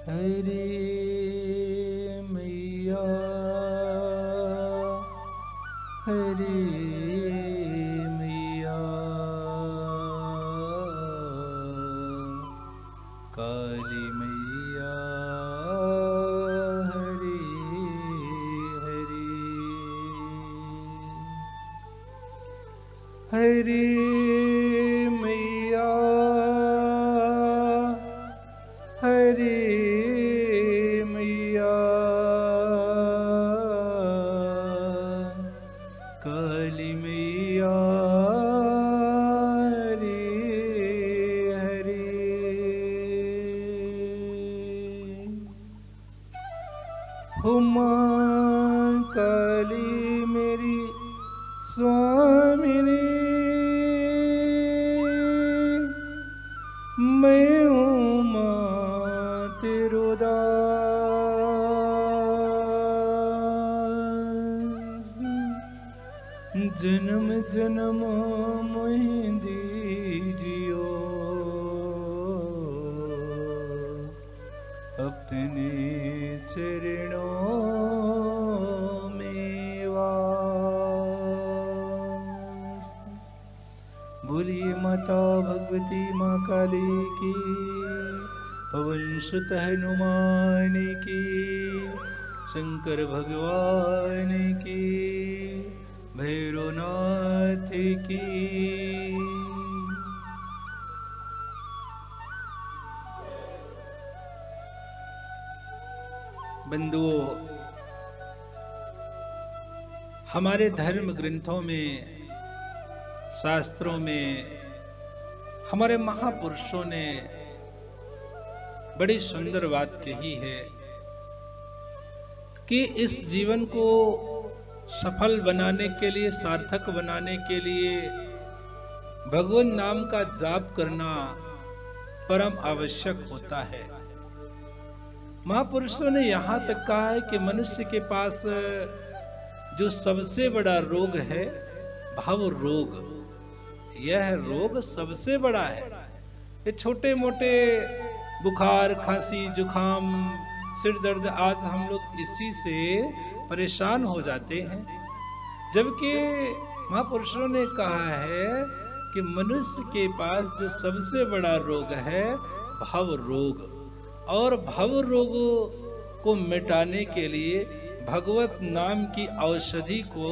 हरे मैया हरे मैया काली मैया हरे हरे हरे मैया हरे मैया काली मैया हरे हरे हो मां काली मेरी स्वामिनी मैं हूँ मां तेरो दास जन्म जन्म मोहि दीजियो अपने चरणों में वास। बोलिए माता भगवती माँ काली की, पवन सुत हनुमान की, शंकर भगवान की, भैरवनाथ की। बंधुओं, हमारे धर्म ग्रंथों में, शास्त्रों में हमारे महापुरुषों ने बड़ी सुंदर बात कही है कि इस जीवन को सफल बनाने के लिए, सार्थक बनाने के लिए भगवान नाम का जाप करना परम आवश्यक होता है। महापुरुषों ने यहां तक कहा है कि मनुष्य के पास जो सबसे बड़ा रोग है भाव रोग, यह रोग सबसे बड़ा है। ये छोटे मोटे बुखार, खांसी, जुखाम, सिर दर्द, आज हम लोग इसी से परेशान हो जाते हैं, जबकि महापुरुषों ने कहा है कि मनुष्य के पास जो सबसे बड़ा रोग है भाव रोग, और भाव रोग को मिटाने के लिए भगवत नाम की औषधि को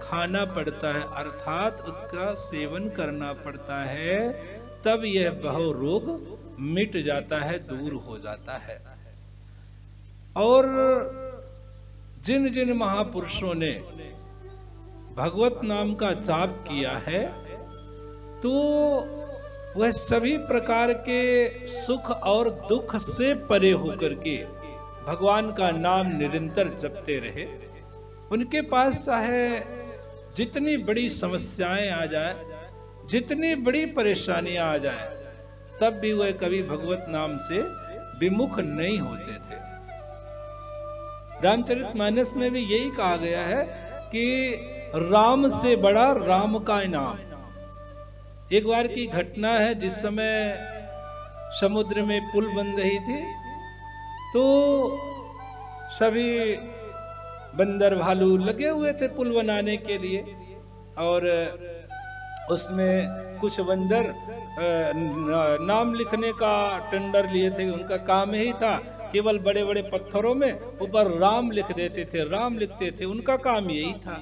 खाना पड़ता है, अर्थात उसका सेवन करना पड़ता है, तब यह भाव रोग मिट जाता है, दूर हो जाता है। और जिन जिन महापुरुषों ने भगवत नाम का जाप किया है तो वह सभी प्रकार के सुख और दुख से परे होकर के भगवान का नाम निरंतर जपते रहे। उनके पास चाहे जितनी बड़ी समस्याएं आ जाए, जितनी बड़ी परेशानियां आ जाए, तब भी वह कभी भगवत नाम से विमुख नहीं होते थे। रामचरितमानस में भी यही कहा गया है कि राम से बड़ा राम का नाम। एक बार की घटना है, जिस समय समुद्र में पुल बन रही थी तो सभी बंदर भालू लगे हुए थे पुल बनाने के लिए, और उसमें कुछ बंदर नाम लिखने का टेंडर लिए थे। उनका काम ही था केवल बड़े बड़े पत्थरों में ऊपर राम लिख देते थे, राम लिखते थे, उनका काम यही था।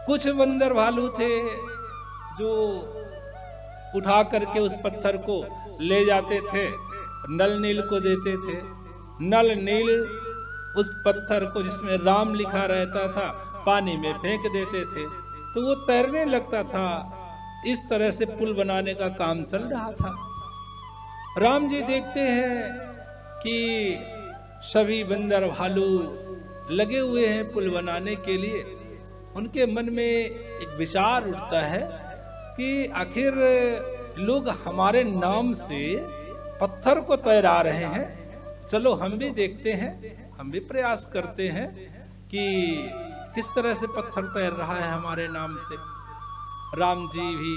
कुछ बंदर भालू थे जो उठा करके उस पत्थर को ले जाते थे, नल नील को देते थे। नल नील उस पत्थर को जिसमें राम लिखा रहता था पानी में फेंक देते थे, तो वो तैरने लगता था। इस तरह से पुल बनाने का काम चल रहा था। राम जी देखते हैं कि सभी बंदर भालू लगे हुए हैं पुल बनाने के लिए। उनके मन में एक विचार उठता है कि आखिर लोग हमारे नाम से पत्थर को तैरा रहे हैं, चलो हम भी देखते हैं, हम भी प्रयास करते हैं कि किस तरह से पत्थर तैर रहा है हमारे नाम से। राम जी भी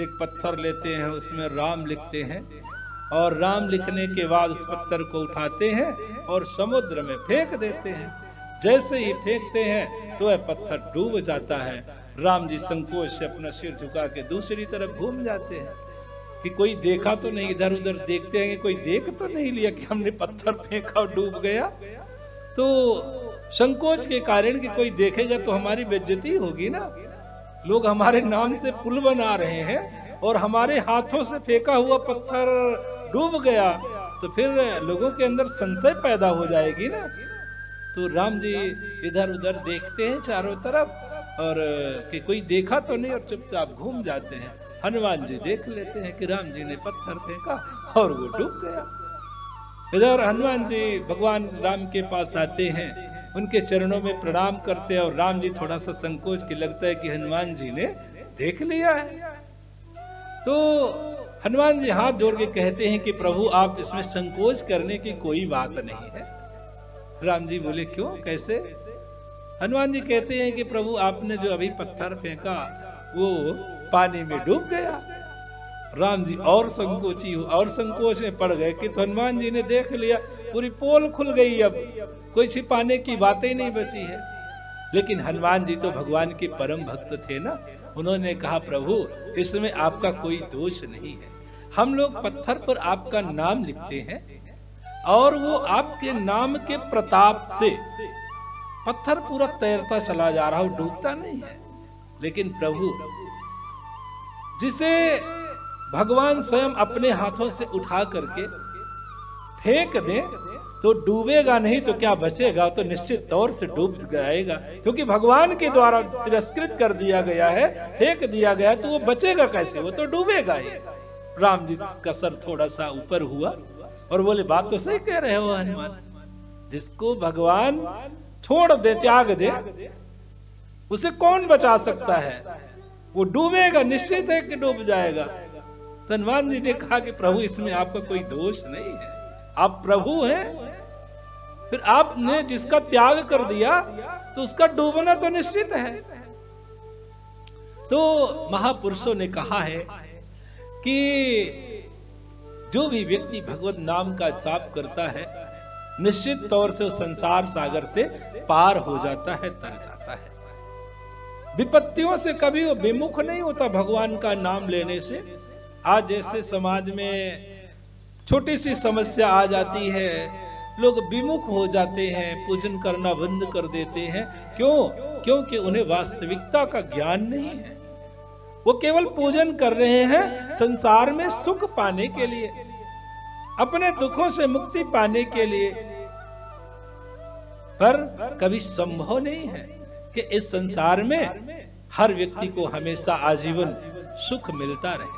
एक पत्थर लेते हैं, उसमें राम लिखते हैं, और राम लिखने के बाद उस पत्थर को उठाते हैं और समुद्र में फेंक देते हैं। जैसे ही फेंकते हैं तो वह पत्थर डूब जाता है। राम जी संकोच से अपना सिर झुका के दूसरी तरफ घूम जाते हैं कि कोई देखा तो नहीं, इधर उधर देखते हैं कि कोई देख तो नहीं लिया कि हमने पत्थर फेंका और डूब गया। तो संकोच के कारण कि कोई देखेगा तो हमारी बेइज्जती होगी ना, लोग हमारे नाम से पुल बना रहे हैं और हमारे हाथों से फेंका हुआ पत्थर डूब गया तो फिर लोगों के अंदर संशय पैदा हो जाएगी ना। तो राम जी इधर उधर देखते हैं चारों तरफ और कि कोई देखा तो नहीं और चुपचाप घूम जाते हैं। हनुमान जी देख लेते हैं कि राम जी ने पत्थर फेंका और वो डूब गया। इधर हनुमान जी भगवान राम के पास आते हैं, उनके चरणों में प्रणाम करते हैं और राम जी थोड़ा सा संकोच के लगता है कि हनुमान जी ने देख लिया है। तो हनुमान जी हाथ जोड़ के कहते हैं कि प्रभु आप इसमें संकोच करने की कोई बात नहीं है। राम जी बोले क्यों, कैसे? हनुमान जी कहते हैं कि प्रभु आपने जो अभी पत्थर फेंका वो पानी में डूब गया। राम जी और संकोच में पड़ गए कि तो हनुमान जी ने देख लिया, पूरी पोल खुल गई, अब कोई छिपाने की बात ही नहीं बची है। लेकिन हनुमान जी तो भगवान के परम भक्त थे ना, उन्होंने कहा प्रभु इसमें आपका कोई दोष नहीं है, हम लोग पत्थर पर आपका नाम लिखते हैं और वो आपके नाम के प्रताप से पत्थर पूरा तैरता चला जा रहा हो, डूबता नहीं है। लेकिन प्रभु जिसे भगवान स्वयं अपने हाथों से उठा करके फेंक दे तो डूबेगा नहीं तो क्या बचेगा, तो निश्चित तौर से डूब जाएगा, क्योंकि भगवान के द्वारा तिरस्कृत कर दिया गया है, फेंक दिया गया, तो वो बचेगा कैसे, वो तो डूबेगा ही। राम जी का सर थोड़ा सा ऊपर हुआ और बोले बात तो सही कह रहे हो हनुमान, जिसको भगवान छोड़ दे, त्याग दे, उसे कौन बचा सकता है, वो डूबेगा, निश्चित है कि डूब जाएगा। तो हनुमान जी ने कहा कि प्रभु इसमें आपका कोई दोष नहीं है, आप प्रभु हैं, फिर आपने जिसका त्याग कर दिया तो उसका डूबना तो निश्चित है। तो महापुरुषों ने कहा है कि जो भी व्यक्ति भगवत नाम का जाप करता है निश्चित तौर से संसार सागर से पार हो जाता है, तर जाता है, विपत्तियों से कभी वो विमुख नहीं होता भगवान का नाम लेने से। आज जैसे समाज में छोटी सी समस्या आ जाती है, लोग विमुख हो जाते हैं, पूजन करना बंद कर देते हैं, क्यों? क्योंकि उन्हें वास्तविकता का ज्ञान नहीं है, वो केवल पूजन कर रहे हैं संसार में सुख पाने के लिए, अपने दुखों से मुक्ति पाने के लिए, पर कभी संभव नहीं है कि इस संसार में हर व्यक्ति को हमेशा आजीवन सुख मिलता रहे।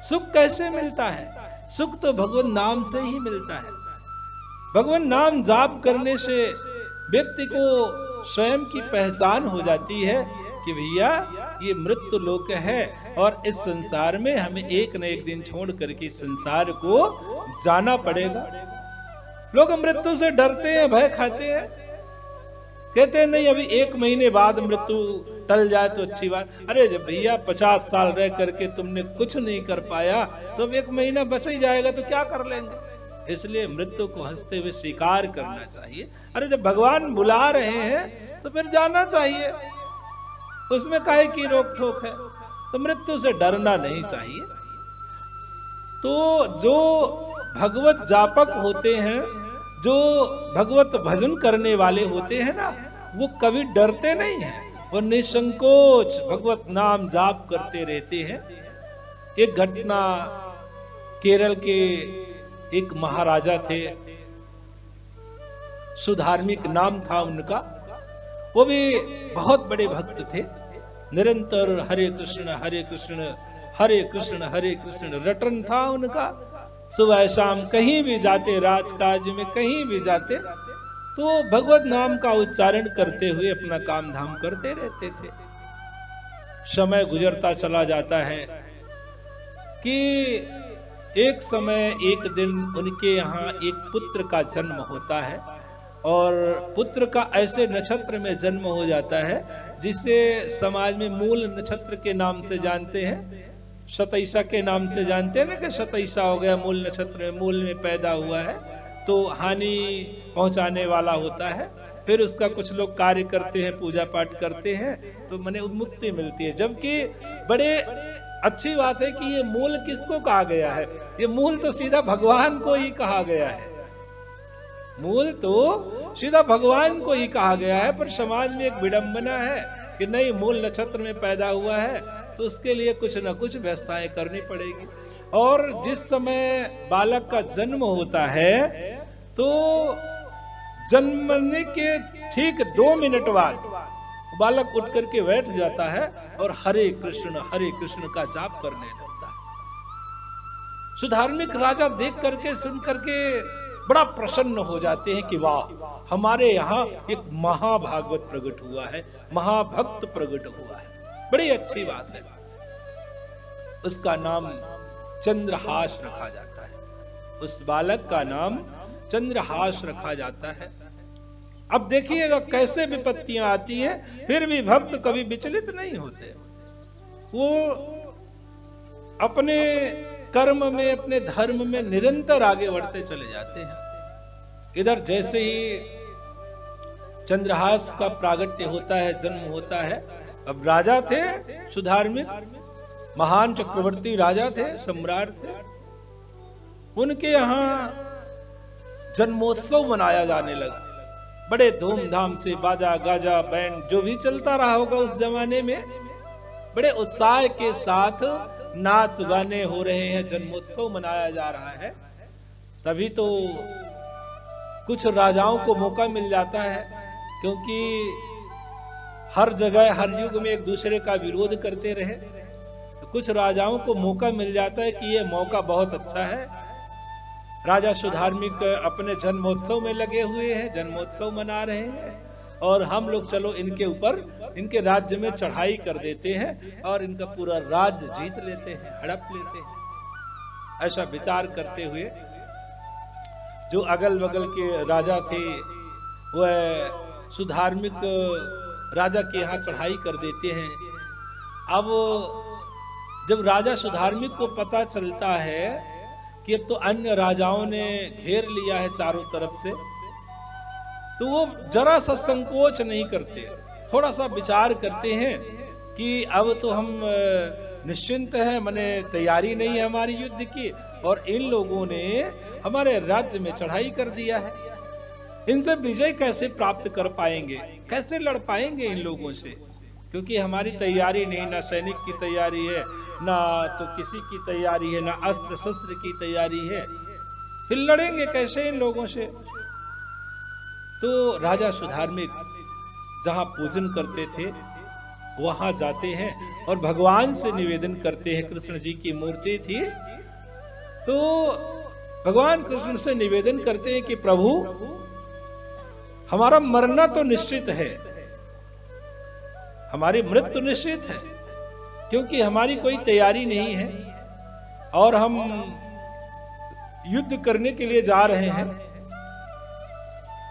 सुख कैसे मिलता है? सुख तो भगवान नाम से ही मिलता है। भगवान नाम जाप करने से व्यक्ति को स्वयं की पहचान हो जाती है कि भैया ये मृत्यु लोक है और इस संसार में हमें एक न एक दिन छोड़ करके संसार को जाना पड़ेगा। लोग मृत्यु से डरते हैं, भय खाते हैं, कहते हैं नहीं अभी 1 महीने बाद मृत्यु टल जाए तो अच्छी बात। अरे जब भैया 50 साल रह करके तुमने कुछ नहीं कर पाया तो अब 1 महीना बच ही जाएगा तो क्या कर लेंगे। इसलिए मृत्यु को हंसते हुए स्वीकार करना चाहिए। अरे जब भगवान बुला रहे हैं तो फिर जाना चाहिए, उसमें काहे की रोक ठोक है। तो मृत्यु से डरना नहीं चाहिए। तो जो भगवत जापक होते हैं, जो भगवत भजन करने वाले होते हैं ना, वो कभी डरते नहीं हैं, वो निसंकोच भगवत नाम जाप करते रहते हैं। एक घटना, केरल के एक महाराजा थे, सुधार्मिक नाम था उनका, वो भी बहुत बड़े भक्त थे, निरंतर हरे कृष्ण हरे कृष्ण हरे कृष्ण हरे कृष्ण रटन था उनका। सुबह शाम कहीं भी जाते, राजकाज में कहीं भी जाते तो भगवत नाम का उच्चारण करते हुए अपना काम धाम करते रहते थे। समय गुजरता चला जाता है कि एक समय एक दिन उनके यहाँ एक पुत्र का जन्म होता है और पुत्र का ऐसे नक्षत्र में जन्म हो जाता है जिसे समाज में मूल नक्षत्र के नाम से जानते हैं। शतैसा के नाम से जानते हैं ना, कि शतैसा हो गया, मूल नक्षत्र में मूल में पैदा हुआ है तो हानि पहुंचाने वाला होता है। फिर उसका कुछ लोग कार्य करते हैं, पूजा पाठ करते हैं, तो मने मुक्ति मिलती है। जबकि बड़े अच्छी बात है कि ये मूल किसको कहा गया है, ये मूल तो सीधा भगवान को ही कहा गया है, मूल तो सीधा भगवान को ही कहा गया है। पर समाज में एक विडंबना है कि नहीं, मूल नक्षत्र में पैदा हुआ है तो उसके लिए कुछ ना कुछ व्यवस्थाएं करनी पड़ेगी। और जिस समय बालक का जन्म होता है तो जन्मने के ठीक 2 मिनट बाद बालक उठ करके बैठ जाता है और हरे कृष्ण का जाप करने लगता है। सुधार्मिक राजा देख करके सुन करके बड़ा प्रसन्न हो जाते हैं कि वाह, हमारे यहाँ एक महाभागवत प्रकट हुआ है, महाभक्त प्रकट हुआ है, बड़ी अच्छी बात है। उसका नाम चंद्रहास रखा जाता है, उस बालक का नाम चंद्रहास रखा जाता है। अब देखिएगा कैसे विपत्तियां आती हैं, फिर भी भक्त कभी विचलित नहीं होते। वो अपने कर्म में, अपने धर्म में निरंतर आगे बढ़ते चले जाते हैं। इधर जैसे ही चंद्रहास का प्रागट्य होता है, जन्म होता है, अब राजा थे सुधार्मिक, महान चक्रवर्ती राजा थे, सम्राट थे, उनके यहां जन्मोत्सव मनाया जाने लगा। बड़े धूमधाम से बाजा गाजा बैंड जो भी चलता रहा होगा उस जमाने में, बड़े उत्साह के साथ नाच गाने हो रहे हैं, जन्मोत्सव मनाया जा रहा है। तभी तो कुछ राजाओं को मौका मिल जाता है, क्योंकि हर जगह हर युग में एक दूसरे का विरोध करते रहे, तो कुछ राजाओं को मौका मिल जाता है कि ये मौका बहुत अच्छा है। राजा सुधार्मिक अपने जन्मोत्सव में लगे हुए हैं, जन्मोत्सव मना रहे हैं, और हम लोग चलो इनके ऊपर, इनके राज्य में चढ़ाई कर देते हैं और इनका पूरा राज्य जीत लेते हैं, हड़प लेते हैं। ऐसा विचार करते हुए जो अगल बगल के राजा थे वह सुधार्मिक राजा के यहाँ चढ़ाई कर देते हैं। अब जब राजा सुधार्मिक को पता चलता है कि अब तो अन्य राजाओं ने घेर लिया है चारों तरफ से, तो वो जरा सा संकोच नहीं करते, थोड़ा सा विचार करते हैं कि अब तो हम निश्चिंत हैं, माने तैयारी नहीं है हमारी युद्ध की, और इन लोगों ने हमारे राज्य में चढ़ाई कर दिया है, इनसे विजय कैसे प्राप्त कर पाएंगे, कैसे लड़ पाएंगे इन लोगों से, क्योंकि हमारी तैयारी नहीं, ना सैनिक की तैयारी है, ना तो किसी की तैयारी है, ना अस्त्र शस्त्र की तैयारी है, फिर लड़ेंगे कैसे इन लोगों से। तो राजा सुधार्मिक जहां पूजन करते थे वहां जाते हैं और भगवान से निवेदन करते हैं। कृष्ण जी की मूर्ति थी, तो भगवान कृष्ण से निवेदन करते हैं कि प्रभु, हमारा मरना तो निश्चित है, हमारी मृत्यु निश्चित है, क्योंकि हमारी कोई तैयारी नहीं है और हम युद्ध करने के लिए जा रहे हैं,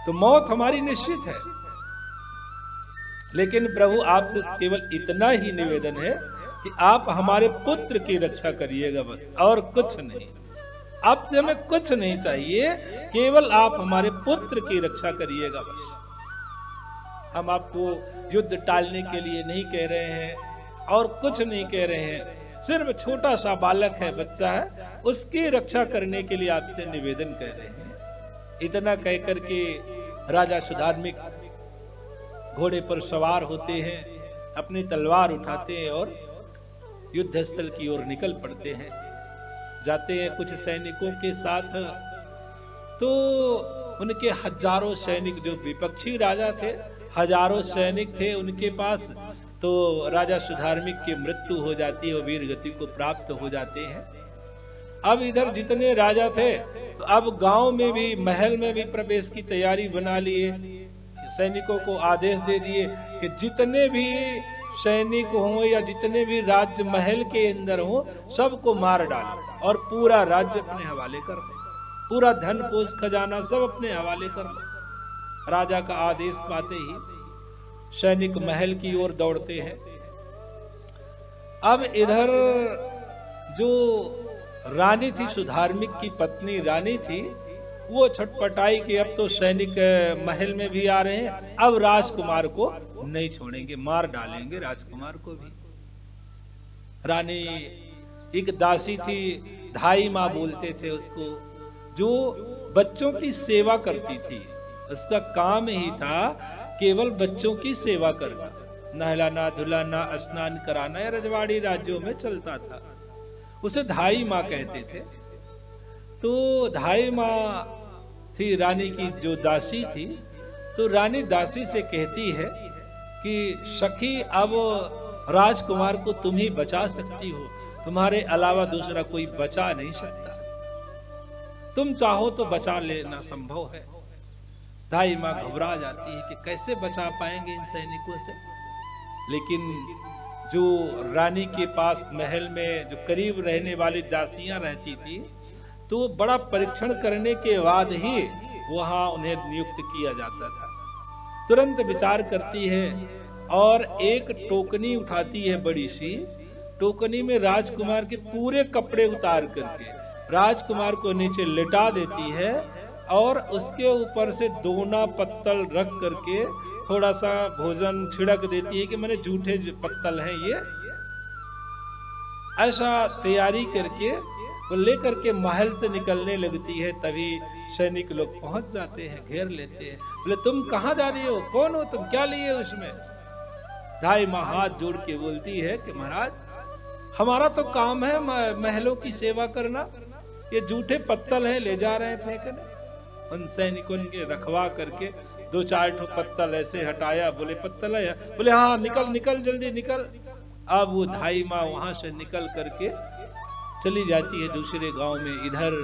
तो मौत हमारी निश्चित है। लेकिन प्रभु आपसे केवल इतना ही निवेदन है कि आप हमारे पुत्र की रक्षा करिएगा, बस, और कुछ नहीं। आपसे हमें कुछ नहीं चाहिए, केवल आप हमारे पुत्र की रक्षा करिएगा, बस। हम आपको युद्ध टालने के लिए नहीं कह रहे हैं और कुछ नहीं कह रहे हैं, सिर्फ छोटा सा बालक है, बच्चा है, उसकी रक्षा करने के लिए आपसे निवेदन कर रहे हैं। इतना कहकर के राजा सुधार्मिक घोड़े पर सवार होते हैं, अपनी तलवार उठाते हैं और युद्ध स्थल की ओर निकल पड़ते हैं। जाते हैं कुछ सैनिकों के साथ, तो उनके हजारों सैनिक, जो विपक्षी राजा थे, हजारों सैनिक थे उनके पास, तो राजा सुधार्मिक की मृत्यु हो जाती है, वो वीर गति को प्राप्त हो जाते हैं। अब इधर जितने राजा थे, तो अब गांव में भी, महल में भी प्रवेश की तैयारी बना लिए, सैनिकों को आदेश दे दिए कि जितने भी सैनिक हों या जितने भी राज्य महल के अंदर हों, सबको मार डालो और पूरा राज्य अपने हवाले कर लो, पूरा धन कोष खजाना सब अपने हवाले कर लो। राजा का आदेश पाते ही सैनिक महल की ओर दौड़ते हैं। अब इधर जो रानी थी, सुधार्मिक की पत्नी रानी थी, वो छटपटाई कि अब तो सैनिक महल में भी आ रहे हैं, अब राजकुमार को नहीं छोड़ेंगे, मार डालेंगे राजकुमार को भी। रानी एक दासी थी, धाई माँ बोलते थे उसको, जो बच्चों की सेवा करती थी। उसका काम ही था केवल बच्चों की सेवा करना, नहलाना धुलाना स्नान कराना, या रजवाड़ी राज्यों में चलता था। उसे धाई माँ कहते थे। तो धाई माँ थी रानी की जो दासी थी। तो रानी दासी से कहती है कि सखी, अब राजकुमार को तुम ही बचा सकती हो, तुम्हारे अलावा दूसरा कोई बचा नहीं सकता, तुम चाहो तो बचा लेना संभव है। दाई माँ घबरा जाती है कि कैसे बचा पाएंगे इन सैनिकों से। लेकिन जो रानी के पास महल में जो करीब रहने वाली दासियां रहती थी, तो बड़ा परीक्षण करने के बाद ही वहां उन्हें नियुक्त किया जाता था। तुरंत विचार करती है और एक टोकनी उठाती है, बड़ी सी टोकनी में राजकुमार के पूरे कपड़े उतार करके राजकुमार को नीचे लिटा देती है और उसके ऊपर से दोना पत्तल रख करके थोड़ा सा भोजन छिड़क देती है कि मैंने जूठे पत्तल हैं ये, ऐसा तैयारी करके वो लेकर के महल से निकलने लगती है। तभी सैनिक लोग पहुंच जाते हैं, घेर लेते हैं। बोले तुम कहां जा रही हो, कौन हो तुम, क्या लिए उसमें? धाई माँ हाथ जोड़ के बोलती है कि महाराज, हमारा तो काम है महलों की सेवा करना, ये जूठे पत्तल हैं ले जा रहे हैं फेंकने। उन सैनिकों के रखवा करके दो चार ठो पत्तल ऐसे हटाया, बोले पत्तल है, बोले हाँ निकल निकल जल्दी निकल। अब वो धाई माँ वहां से निकल करके चली जाती है दूसरे गांव में। इधर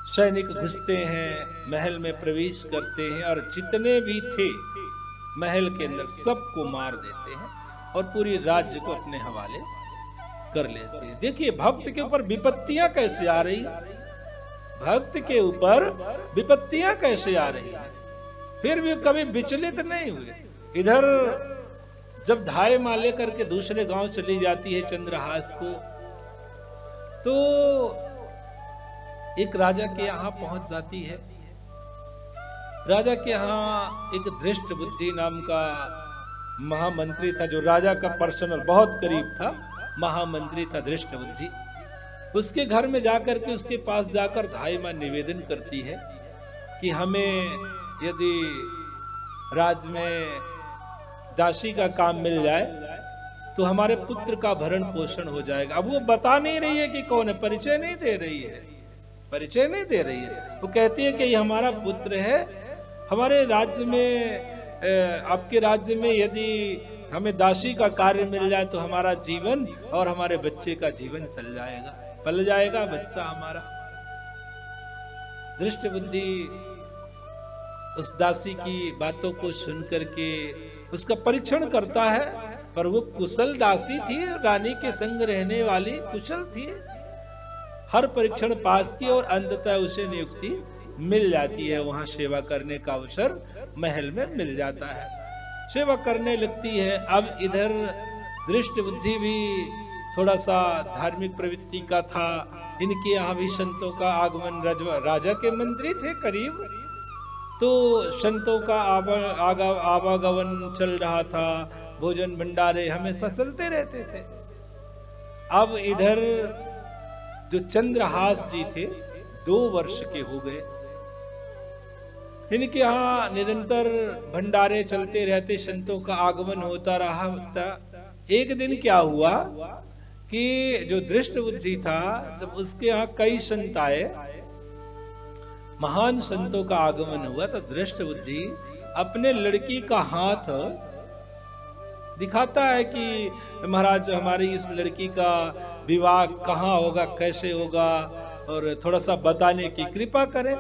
सैनिक घुसते हैं, महल में प्रवेश करते हैं और जितने भी थे महल के अंदर सबको मार देते हैं और पूरी राज्य को अपने हवाले कर लेते हैं। देखिए भक्त के ऊपर विपत्तियां कैसे आ रही, भक्त के ऊपर विपत्तियां कैसे आ रही है, फिर भी कभी विचलित नहीं हुए। इधर जब धाय माँ लेकर के दूसरे गांव चली जाती है चंद्रहास को, तो एक राजा के यहां पहुंच जाती है। राजा के यहां एक धृष्ट बुद्धि नाम का महामंत्री था, जो राजा का पर्सनल बहुत करीब था, महामंत्री था धृष्ट बुद्धि। उसके घर में जाकर के उसके पास जाकर धाई माँ निवेदन करती है कि हमें यदि राज्य में दासी का काम मिल जाए तो हमारे पुत्र का भरण पोषण हो जाएगा। अब वो बता नहीं रही है कि कौन है, परिचय नहीं दे रही है, परिचय नहीं दे रही है। वो कहती है कि ये हमारा पुत्र है, हमारे राज्य में, आपके राज्य में यदि हमें दासी का कार्य मिल जाए तो हमारा जीवन और हमारे बच्चे का जीवन चल जाएगा, पल जाएगा बच्चा हमारा। दृष्ट बुद्धि उस दासी की बातों को सुनकर के उसका परीक्षण करता है, पर वो कुशल दासी थी, रानी के संग रहने वाली कुशल थी। हर परीक्षण पास की और अंततः उसे नियुक्ति मिल जाती है, वहां सेवा करने का अवसर महल में मिल जाता है, सेवा करने लगती है। अब इधर दृष्ट बुद्धि भी थोड़ा सा धार्मिक प्रवृत्ति का था, इनके यहाँ भी संतों का आगमन, राजा के मंत्री थे करीब, तो संतों का आवागमन चल रहा था, भोजन भंडारे हमेशा चलते रहते थे। अब इधर जो चंद्रहास जी थे 2 वर्ष के हो गए, इनके यहाँ निरंतर भंडारे चलते रहते, संतों का आगमन होता रहा। एक दिन क्या हुआ कि जो दृष्ट बुद्धि था, जब उसके यहाँ कई संत आए, महान संतों का आगमन हुआ, तो दृष्ट बुद्धि अपने लड़की का हाथ दिखाता है कि महाराज हमारी इस लड़की का विवाह कहाँ होगा, कैसे होगा, और थोड़ा सा बताने की कृपा करें।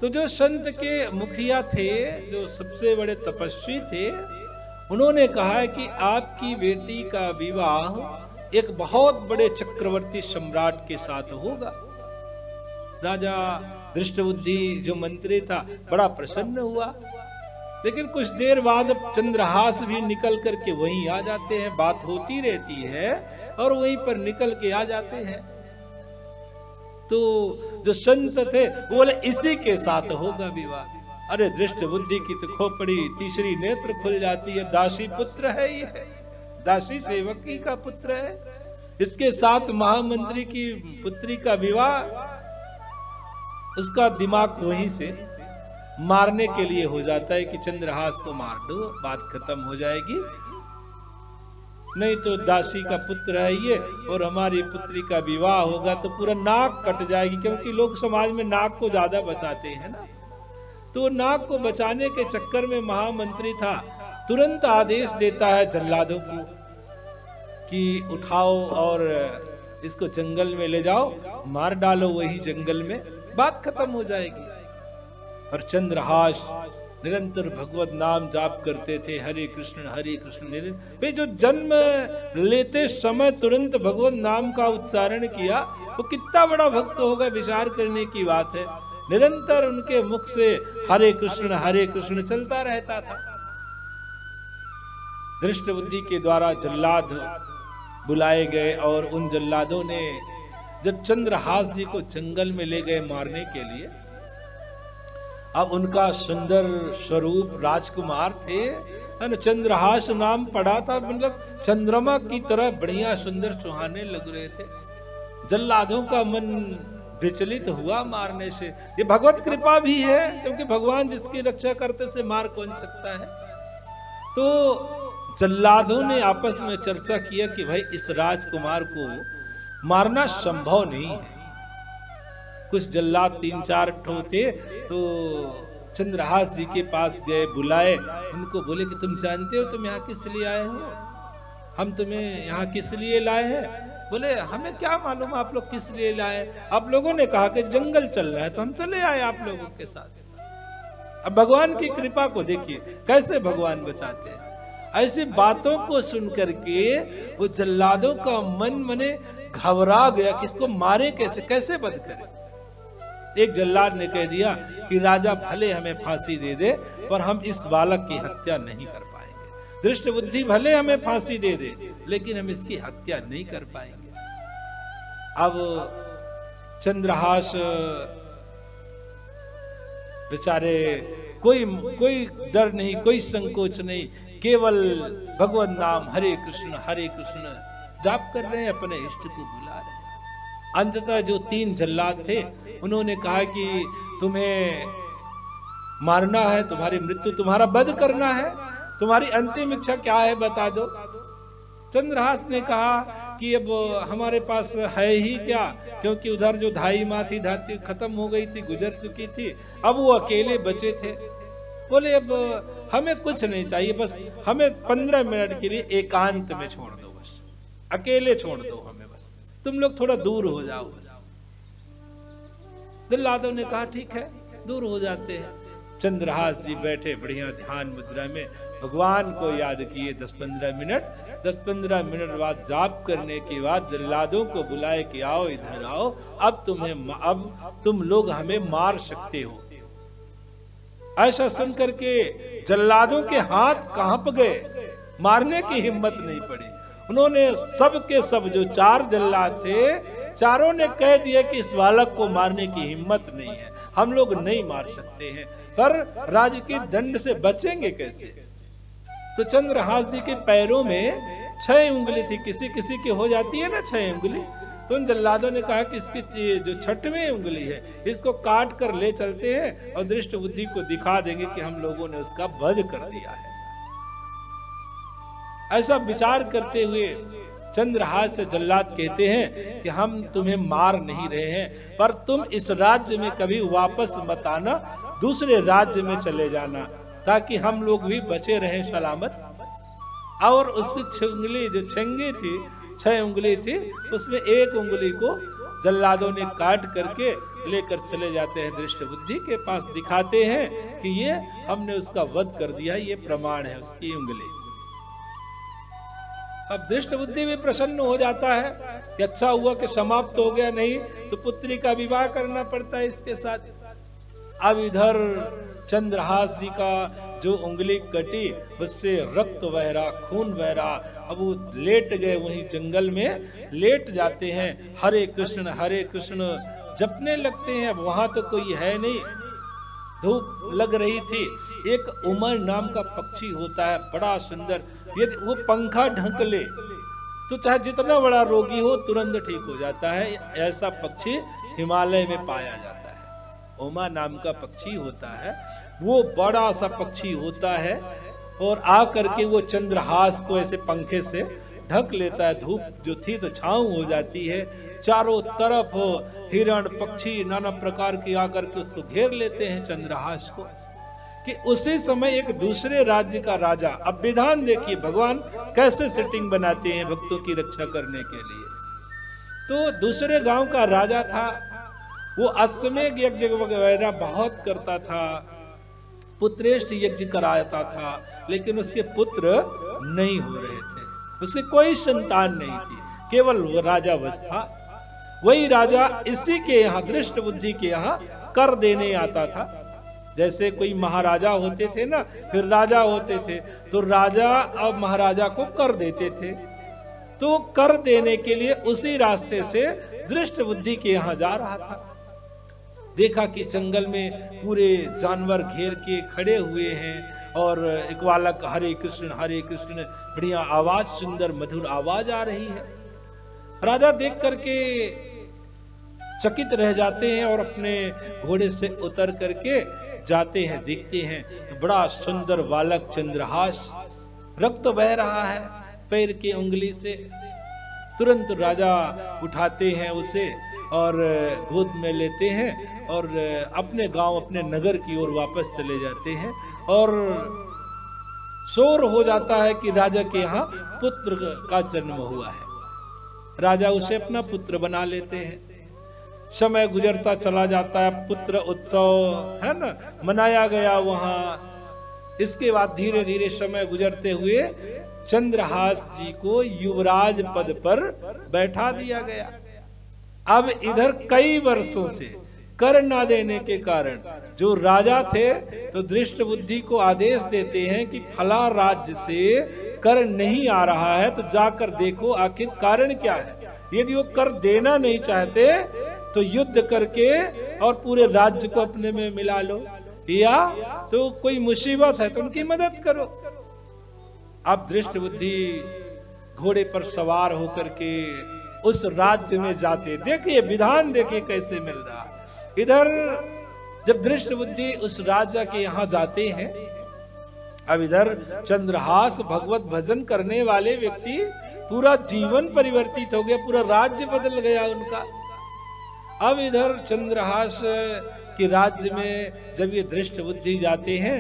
तो जो संत के मुखिया थे, जो सबसे बड़े तपस्वी थे, उन्होंने कहा कि आपकी बेटी का विवाह एक बहुत बड़े चक्रवर्ती सम्राट के साथ होगा। राजा दृष्ट बुद्धि जो मंत्री था बड़ा प्रसन्न हुआ, लेकिन कुछ देर बाद चंद्रहास भी निकल करके वहीं आ जाते हैं, बात होती रहती है और वहीं पर निकल के आ जाते हैं। तो जो संत थे वो बोले इसी के साथ होगा विवाह। अरे दृष्ट बुद्धि की तो खोपड़ी तीसरी नेत्र खुल जाती है, दासी पुत्र है ये, दासी सेवकी का पुत्र है, इसके साथ महामंत्री की पुत्री का विवाह। उसका दिमाग वहीं से मारने के लिए हो जाता है कि चंद्रहास को मार दो, बात खत्म हो जाएगी, नहीं तो दासी का पुत्र है ये और हमारी पुत्री का विवाह होगा तो पूरा नाक कट जाएगी। क्योंकि लोग समाज में नाक को ज्यादा बचाते हैं ना, तो नाक को बचाने के चक्कर में महामंत्री था, तुरंत आदेश देता है जल्लादों को कि उठाओ और इसको जंगल में ले जाओ, मार डालो वही जंगल में, बात खत्म हो जाएगी। और चंद्रहास निरंतर भगवत नाम जाप करते थे, हरे कृष्ण वे जो जन्म लेते समय तुरंत भगवत नाम का उच्चारण किया, वो कितना बड़ा भक्त होगा, विचार करने की बात है। निरंतर उनके मुख से हरे कृष्ण चलता रहता था। दृष्ट बुद्धि के द्वारा जल्लाद बुलाए गए और उन जल्लादों ने जब चंद्रहास जी को जंगल में ले गए मारने के लिए, अब उनका सुंदर स्वरूप राजकुमार थे, चंद्रहास नाम पड़ा था, मतलब चंद्रमा की तरह बढ़िया सुंदर सुहाने लग रहे थे। जल्लादों का मन विचलित हुआ मारने से। ये भगवत कृपा भी है, क्योंकि भगवान जिसकी रक्षा करते से मार कौन सकता है। तो जल्लादों ने आपस में चर्चा किया कि भाई इस राजकुमार को मारना संभव नहीं है। कुछ जल्लाद 3-4 ठो थे, तो चंद्रहास जी के पास गए, बुलाए, उनको बोले कि तुम जानते हो तुम यहाँ किस लिए आए हो, हम तुम्हें यहाँ किस लिए लाए हैं। बोले हमें क्या मालूम आप लोग किस लिए लाए, आप लोगों ने कहा कि जंगल चल रहा है तो हम चले आए आप लोगों के साथ। अब भगवान की कृपा को देखिए कैसे भगवान बचाते हैं। ऐसी बातों को सुन करके वो जल्लादों का मन मने घबरा गया कि इसको मारे कैसे, कैसे वध करे। एक जल्लाद ने कह दिया कि राजा भले हमें फांसी दे दे पर हम इस बालक की हत्या नहीं कर पाएंगे। दृष्ट बुद्धि भले हमें फांसी दे दे लेकिन हम इसकी हत्या नहीं कर पाएंगे। अब चंद्रहास बेचारे कोई डर नहीं, कोई संकोच नहीं, केवल भगवत नाम हरे कृष्ण जाप कर रहे हैं, अपने इष्ट को बुला रहे हैं। अंततः जो 3 जल्लाद थे उन्होंने कहा कि तुम्हें मारना है, तुम्हारी मृत्यु, तुम्हारा वध करना है, तुम्हारी अंतिम इच्छा क्या है बता दो। चंद्रहास ने कहा कि अब हमारे पास है ही क्या, क्योंकि उधर जो धाई माँ थी धाती खत्म हो गई थी, गुजर चुकी थी, अब वो अकेले बचे थे। बोले अब हमें कुछ नहीं चाहिए, बस हमें 15 मिनट के लिए एकांत में छोड़ दो, बस अकेले छोड़ दो हमें, बस तुम लोग थोड़ा दूर हो जाओ बस। जल्लादों ने कहा ठीक है, दूर हो जाते हैं। चंद्रहास जी बैठे बढ़िया ध्यान मुद्रा में भगवान को याद किए 10-15 मिनट बाद जाप करने के बाद जल्लादों को बुलाए कि आओ इधर आओ, अब तुम लोग हमें मार सकते हो। ऐसा सुन करके जल्लादों के हाथ कांप गए, मारने की हिम्मत नहीं पड़ी। उन्होंने सब के सब जो 4 जल्लाद थे चारों ने कह दिया कि इस बालक को मारने की हिम्मत नहीं है, हम लोग नहीं मार सकते हैं, पर राज के दंड से बचेंगे कैसे। तो चंद्रहास जी के पैरों में 6 उंगली थी, किसी किसी की हो जाती है ना 6 उंगली, तो उन जल्लादों ने कहा कि इसकी जो 6वीं उंगली है इसको काट कर ले चलते हैं और दृष्ट बुद्धि को दिखा देंगे कि हम लोगों ने उसका वध कर दिया है। ऐसा विचार करते हुए चंद्रहास से जल्लाद कहते हैं कि हम तुम्हें मार नहीं रहे हैं, पर तुम इस राज्य में कभी वापस मत आना, दूसरे राज्य में चले जाना, ताकि हम लोग भी बचे रहें सलामत। और उसकी उंगली जो छंगी थी, 6 उंगली थी, उसमें 1 उंगली को जल्लादों ने काट करके लेकर चले जाते हैं, दृष्ट बुद्धि के पास दिखाते हैं कि ये हमने उसका वध कर दिया, ये प्रमाण है उसकी उंगली। अब दृष्ट बुद्धि भी प्रसन्न हो जाता है कि अच्छा हुआ कि समाप्त हो गया, नहीं तो पुत्री का विवाह करना पड़ता है इसके साथ। अब इधर चंद्रहास जी का जो उंगली कटी उससे रक्त बह रहा, खून बह रहा। अब वो लेट गए, वहीं जंगल में लेट जाते हैं, हरे कृष्ण जपने लगते हैं। अब वहां तो कोई है नहीं, धूप लग रही थी। एक उमर नाम का पक्षी होता है, बड़ा सुंदर, यदि वो पंखा ढक ले तो चाहे जितना बड़ा रोगी हो तुरंत ठीक हो जाता है। ऐसा पक्षी हिमालय में पाया जाता है। उमा नाम का पक्षी होता है, वो बड़ा सा पक्षी होता है और आ करके वो चंद्रहास को ऐसे पंखे से ढक लेता है। धूप जो थी तो छांव हो जाती है, चारों तरफ हिरण पक्षी नाना प्रकार के आकर के उसको घेर लेते हैं चंद्रहास को। कि उसी समय एक दूसरे राज्य का राजा, अब विधान देखिए भगवान कैसे सेटिंग बनाते हैं भक्तों की रक्षा करने के लिए। तो दूसरे गांव का राजा था, वो अश्वमेध यज्ञ वगैरह बहुत करता था, पुत्रेष्ठ यज्ञ कराता था, लेकिन उसके पुत्र नहीं हो रहे थे, उसके कोई संतान नहीं थी, केवल वो राजा बस था। वही राजा इसी के यहाँ दृष्ट बुद्धि के यहाँ कर देने आता था। जैसे कोई महाराजा होते थे ना, फिर राजा होते थे, तो राजा अब महाराजा को कर देते थे। तो कर देने के लिए उसी रास्ते से दृष्ट बुद्धि के यहाँ जा रहा था। देखा कि जंगल में पूरे जानवर घेर के खड़े हुए हैं और एक बालक हरे कृष्ण बढ़िया आवाज, सुंदर मधुर आवाज आ रही है। राजा देख करके चकित रह जाते हैं और अपने घोड़े से उतर करके जाते हैं, देखते हैं तो बड़ा सुंदर बालक चंद्रहास, रक्त बह रहा है पैर की उंगली से। तुरंत राजा उठाते हैं उसे और गोद में लेते हैं और अपने गांव, अपने नगर की ओर वापस चले जाते हैं। और शोर हो जाता है कि राजा के यहाँ पुत्र का जन्म हुआ है। राजा उसे अपना पुत्र बना लेते हैं। समय गुजरता चला जाता है, पुत्र उत्सव है ना मनाया गया वहां। इसके बाद धीरे धीरे समय गुजरते हुए चंद्रहास जी को युवराज पद पर बैठा दिया गया। अब इधर कई वर्षों से कर ना देने के कारण जो राजा थे तो दृष्ट बुद्धि को आदेश देते हैं कि फला राज्य से कर नहीं आ रहा है, तो जाकर देखो आखिर कारण क्या है। यदि वो कर देना नहीं चाहते तो युद्ध करके और पूरे राज्य को अपने में मिला लो, या तो कोई मुसीबत है तो उनकी मदद करो। अब दृष्ट बुद्धि घोड़े पर सवार होकर के उस राज्य में जाते, देखिए विधान देखिए कैसे मिल रहा। इधर जब दृष्ट बुद्धि उस राजा के यहाँ जाते हैं, अब इधर चंद्रहास भगवत भजन करने वाले व्यक्ति पूरा जीवन परिवर्तित हो गया, पूरा राज्य बदल गया उनका। अब इधर चंद्रहास के राज्य में जब ये दृष्ट बुद्धि जाते हैं,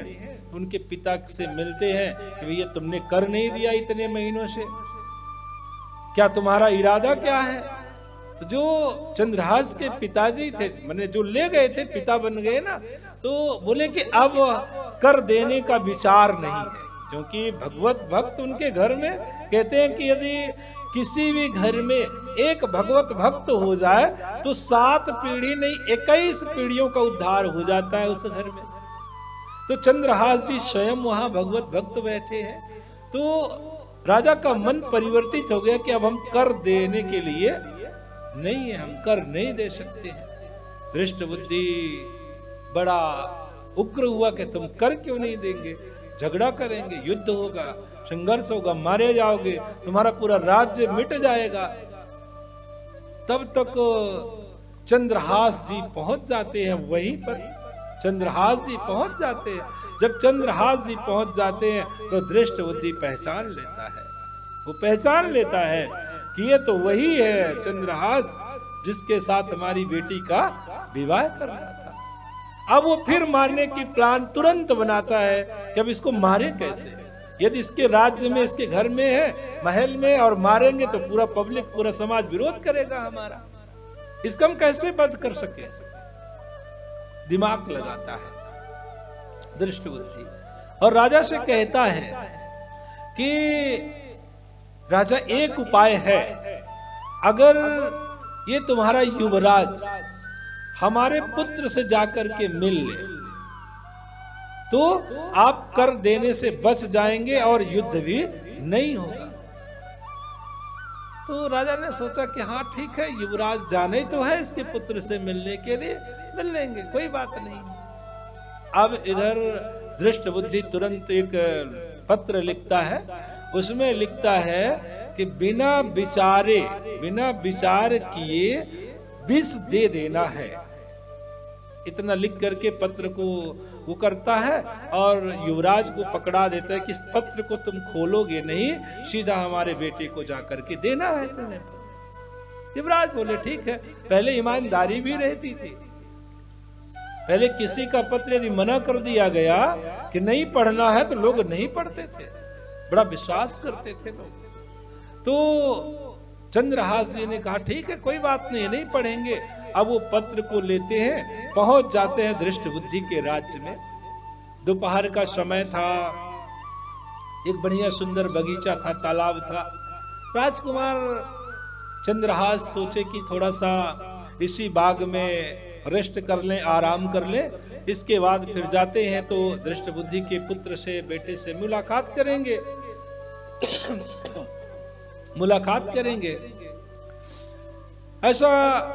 उनके पिता से मिलते हैं कि भैया तुमने कर नहीं दिया इतने महीनों से, क्या तुम्हारा इरादा क्या है। तो जो चंद्रहास के पिताजी थे, माने जो ले गए थे, पिता बन गए ना, तो बोले कि अब कर देने का विचार नहीं है, क्योंकि भगवत भक्त उनके घर में कहते हैं कि यदि किसी भी घर में एक भगवत भक्त हो जाए तो 7 पीढ़ी नहीं 21 पीढ़ियों का उद्धार हो जाता है उस घर में। तो चंद्रहास जी स्वयं वहां भगवत भक्त बैठे हैं। तो राजा का मन परिवर्तित हो गया कि अब हम कर देने के लिए नहीं है, हम कर नहीं दे सकते हैं। दृष्ट बुद्धि बड़ा उग्र हुआ कि तुम कर क्यों नहीं देंगे, झगड़ा करेंगे, युद्ध होगा, संघर्ष होगा, मारे जाओगे, तुम्हारा पूरा राज्य मिट जाएगा। तब तक चंद्रहास जी पहुंच जाते हैं वहीं पर। चंद्रहास जी पहुंच जाते हैं। जब चंद्रहास जी पहुंच जाते हैं तो दृष्ट बुद्धि पहचान लेता है, वो पहचान लेता है कि ये तो वही है चंद्रहास जिसके साथ हमारी बेटी का विवाह करना था। अब वो फिर मारने की प्लान तुरंत बनाता है कि अब इसको मारे कैसे। यदि इसके राज्य में, इसके घर में है, महल में, और मारेंगे तो पूरा पब्लिक, पूरा समाज विरोध करेगा हमारा, इसको हम कैसे बंद कर सके। दिमाग लगाता है दृष्ट बुद्धि और राजा से कहता है कि राजा एक उपाय है, अगर ये तुम्हारा युवराज हमारे पुत्र से जाकर के मिल ले तो आप कर देने से बच जाएंगे और युद्ध भी नहीं होगा। तो राजा ने सोचा कि हाँ ठीक है, युवराज जाने तो है इसके पुत्र से मिलने के लिए, मिल लेंगे, कोई बात नहीं। अब इधर दृष्टबुद्धि तुरंत एक पत्र लिखता है, उसमें लिखता है कि बिना विचार किए विष दे देना है। इतना लिख करके पत्र को वो करता है और युवराज को पकड़ा देता है कि इस पत्र को तुम खोलोगे नहीं, सीधा हमारे बेटे को जाकर के देना है तुम्हें। युवराज बोले ठीक है। पहले ईमानदारी भी रहती थी, पहले किसी का पत्र यदि मना कर दिया गया कि नहीं पढ़ना है तो लोग नहीं पढ़ते थे, बड़ा विश्वास करते थे लोग। तो चंद्रहास जी ने कहा ठीक है कोई बात नहीं, नहीं पढ़ेंगे। अब वो पत्र को लेते हैं, पहुंच जाते हैं दृष्टबुद्धि के राज्य में। दोपहर का समय था, एक बढ़िया सुंदर बगीचा था, तालाब था। राजकुमार चंद्रहास सोचे कि थोड़ा सा इसी बाग में रेस्ट कर लें, आराम कर लें, इसके बाद फिर जाते हैं तो दृष्टबुद्धि के पुत्र से, बेटे से मुलाकात करेंगे। मुलाकात करेंगे ऐसा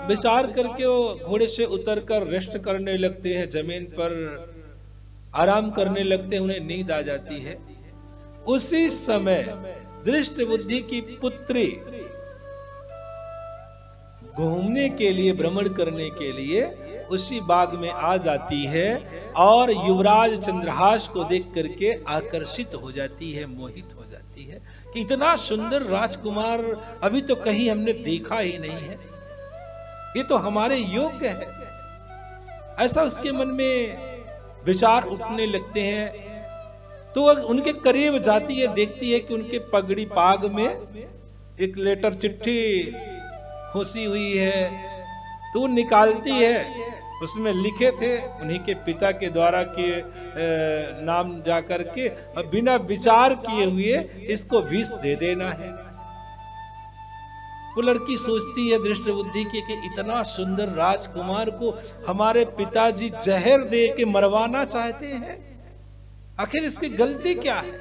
विचार करके वो घोड़े से उतरकर रेस्ट करने लगते हैं, जमीन पर आराम करने लगते हैं, उन्हें नींद आ जाती है। उसी समय दृष्टबुद्धि की पुत्री घूमने के लिए, भ्रमण करने के लिए उसी बाग में आ जाती है और युवराज चंद्रहास को देख करके आकर्षित हो जाती है, मोहित हो जाती है कि इतना सुंदर राजकुमार अभी तो कहीं हमने देखा ही नहीं है, ये तो हमारे योग्य है। ऐसा उसके मन में विचार उठने लगते हैं। तो उनके करीब जाती है, देखती है कि उनके पगड़ी पाग में एक लेटर, चिट्ठी खोसी हुई है। तो वो निकालती है, उसमें लिखे थे उन्हीं के पिता के द्वारा के नाम जाकर के, और बिना विचार किए हुए इसको विष दे देना है। वो लड़की सोचती है दृष्टबुद्धि की कि इतना सुंदर राजकुमार को हमारे पिताजी जहर दे के मरवाना चाहते हैं, आखिर इसकी गलती क्या है।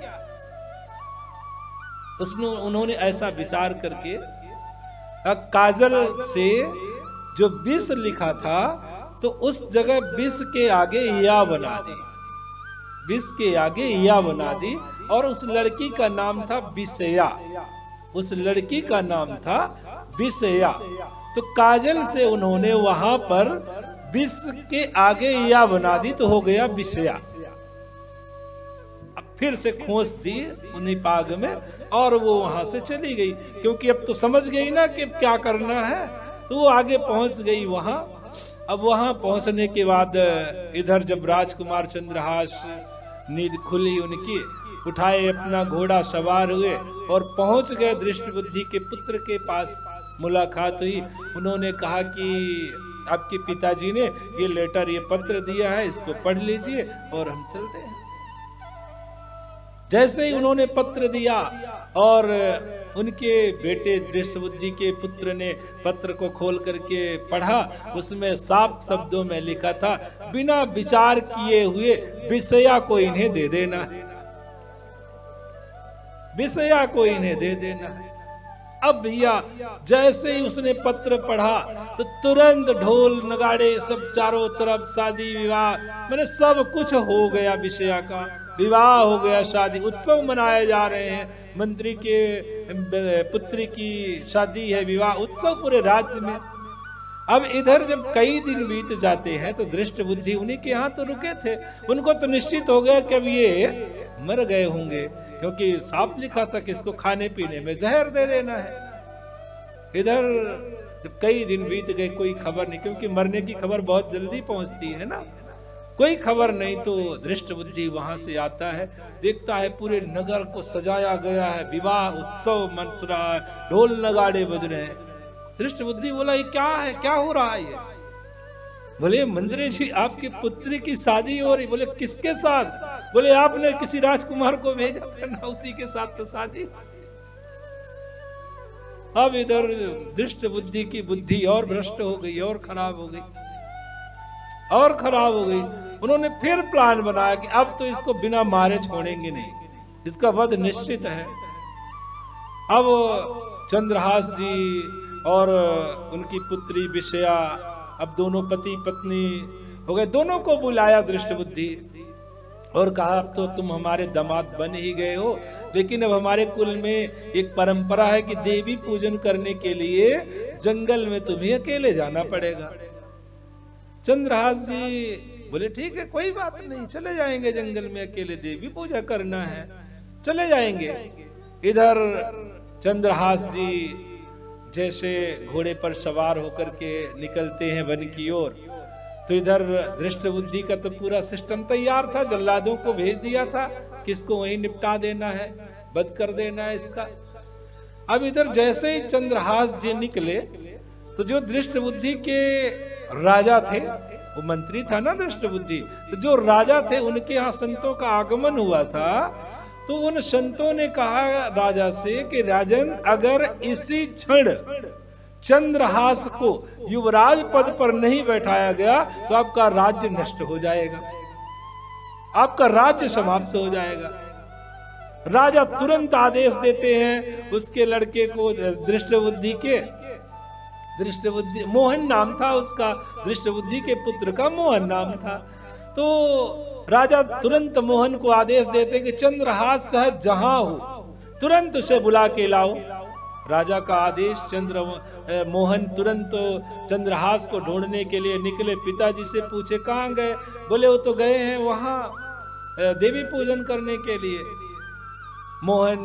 उन्होंने ऐसा विचार करके काजल से जो विष लिखा था तो उस जगह विष के आगे या बना दी, विष के आगे या बना दी, और उस लड़की का नाम था विषया, उस लड़की का नाम था विषया। तो काजल से उन्होंने वहां पर विष के आगे या बना दी तो हो गया विषया। अब फिर से खोस दी उन्हीं पाग में और वो वहां से चली गई, क्योंकि अब तो समझ गई ना कि क्या करना है। तो वो आगे पहुंच गई वहां। अब वहां पहुंचने के बाद इधर जब राजकुमार चंद्रहास, नींद खुली उनकी, उठाए अपना घोड़ा, सवार हुए और पहुंच गए दृष्टबुद्धि के पुत्र के पास। मुलाकात हुई, उन्होंने कहा कि आपके पिताजी ने ये लेटर, ये पत्र दिया है, इसको पढ़ लीजिए और हम चलते हैं। जैसे ही उन्होंने पत्र दिया और उनके बेटे दृष्टबुद्धि के पुत्र ने पत्र को खोल करके पढ़ा, उसमें साफ शब्दों में लिखा था बिना विचार किए हुए विषया को इन्हें दे देना है, विषया को इन्हें दे देना है। अब भैया जैसे ही उसने पत्र पढ़ा तो तुरंत ढोल नगाड़े सब चारों तरफ, शादी विवाह, मैंने सब कुछ हो गया, विषया का विवाह हो गया, शादी उत्सव मनाए जा रहे हैं। मंत्री के पुत्री की शादी है, विवाह उत्सव पूरे राज्य में। अब इधर जब कई दिन बीत जाते हैं तो दृष्टबुद्धि उन्हीं के यहाँ तो रुके थे, उनको तो निश्चित हो गया कि अब ये मर गए होंगे, क्योंकि साफ लिखा था कि इसको खाने पीने में जहर दे देना है। इधर जब कई दिन बीत गए, कोई खबर नहीं, क्योंकि मरने की खबर बहुत जल्दी पहुंचती है ना, कोई खबर नहीं। तो दृष्टबुद्धि वहां से आता है, देखता है पूरे नगर को सजाया गया है, विवाह उत्सव मच रहा है, ढोल नगाड़े बज रहे हैं। दृष्टबुद्धि बोला ये क्या है, क्या हो रहा है ये? बोले मंत्री जी आपकी पुत्री की शादी हो रही। बोले किसके साथ? बोले आपने किसी राजकुमार को भेजा था ना, उसी के साथ तो शादी। अब इधर दृष्टबुद्धि की बुद्धि और भ्रष्ट हो गई और खराब हो गई, और खराब हो गई। उन्होंने फिर प्लान बनाया कि अब तो इसको बिना मारे छोड़ेंगे नहीं, इसका वध निश्चित है। अब चंद्रहास जी और उनकी पुत्री विषया, अब दोनों पति पत्नी हो गए, दोनों को बुलाया दृष्टबुद्धि और कहा अब तो तुम हमारे दामाद बन ही गए हो, लेकिन अब हमारे कुल में एक परंपरा है कि देवी पूजन करने के लिए जंगल में तुम्हें अकेले जाना पड़ेगा। चंद्रहास जी बोले ठीक है, कोई बात नहीं, चले जाएंगे जंगल में, अकेले देवी पूजा करना है, चले जाएंगे। इधर चंद्रहास जी जैसे घोड़े पर सवार होकर के निकलते हैं वन की ओर, तो इधर दृष्टबुद्धि का तो पूरा सिस्टम तैयार था, जल्लादों को भेज दिया था किसको वहीं निपटा देना है, बंद कर देना है इसका। अब इधर जैसे ही चंद्रहास जी निकले तो जो दृष्टबुद्धि के राजा थे, वो मंत्री था ना दृष्टबुद्धि, तो जो राजा थे उनके यहाँ संतों का आगमन हुआ था, तो उन संतों ने कहा राजा से कि राजन, अगर इसी क्षण चंद्रहास को युवराज पद पर नहीं बैठाया गया तो आपका राज्य नष्ट हो जाएगा, आपका राज्य समाप्त हो जाएगा। राजा तुरंत आदेश देते हैं उसके लड़के को, दृष्टबुद्धि मोहन नाम था उसका, दृष्टबुद्धि के पुत्र का मोहन नाम था। तो राजा तुरंत मोहन को आदेश देते कि चंद्रहास सहज जहां हो तुरंत उसे बुला के लाओ। राजा का आदेश, मोहन तुरंत चंद्रहास को ढूंढने के लिए निकले। पिताजी से पूछे कहाँ गए? बोले वो तो गए हैं वहां देवी पूजन करने के लिए। मोहन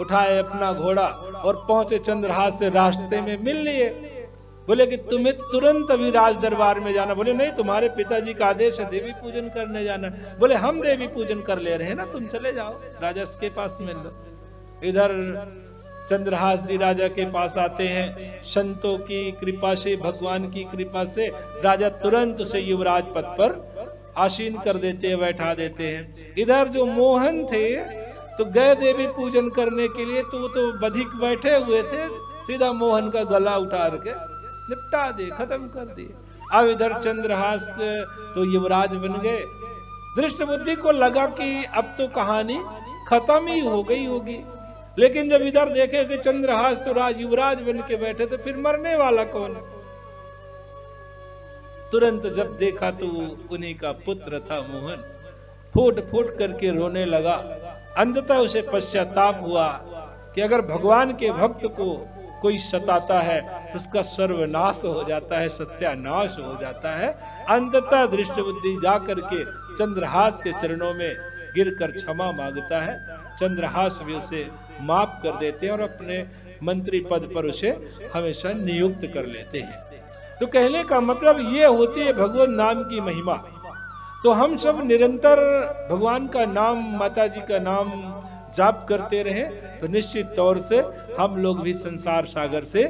उठाए अपना घोड़ा और पहुंचे चंद्रहास से, रास्ते में मिल लिए। बोले कि तुम्हें तुरंत अभी राज दरबार में जाना। बोले नहीं, तुम्हारे पिताजी का आदेश है देवी पूजन करने जाना। बोले हम देवी पूजन कर ले रहे हैं ना, तुम चले जाओ राजा के पास मिल लो। इधर चंद्रहास जी राजा के पास आते हैं, संतों की कृपा से, भगवान की कृपा से राजा तुरंत उसे युवराज पद पर आसीन कर देते हैं, बैठा देते हैं। इधर जो मोहन थे तो गए देवी पूजन करने के लिए, तो वो तो बधिक बैठे हुए थे, सीधा मोहन का गला उतार के निपटा दे, खत्म कर दिए। अब इधर चंद्रहास तो युवराज बन गए। दृष्टबुद्धि को लगा कि अब तो कहानी खत्म ही हो गई होगी, लेकिन जब इधर देखे कि चंद्रहास तो युवराज बन के बैठे, तो फिर मरने वाला कौन? तुरंत जब देखा तो उन्हीं का पुत्र था मोहन, फूट फूट करके रोने लगा। अंततः उसे पश्चाताप हुआ कि अगर भगवान के भक्त को कोई सताता है तो उसका सर्वनाश हो जाता है, सत्यानाश हो जाता है। अंततः दृष्टबुद्धि जाकर के चंद्रहास के चरणों में गिरकर क्षमा मांगता है। चंद्रहास भी उसे माफ कर देते हैं और अपने मंत्री पद पर उसे हमेशा नियुक्त कर लेते हैं। तो कहने का मतलब ये होती है भगवत नाम की महिमा। तो हम सब निरंतर भगवान का नाम, माता जी का नाम जाप करते रहे तो निश्चित तौर से हम लोग भी संसार सागर से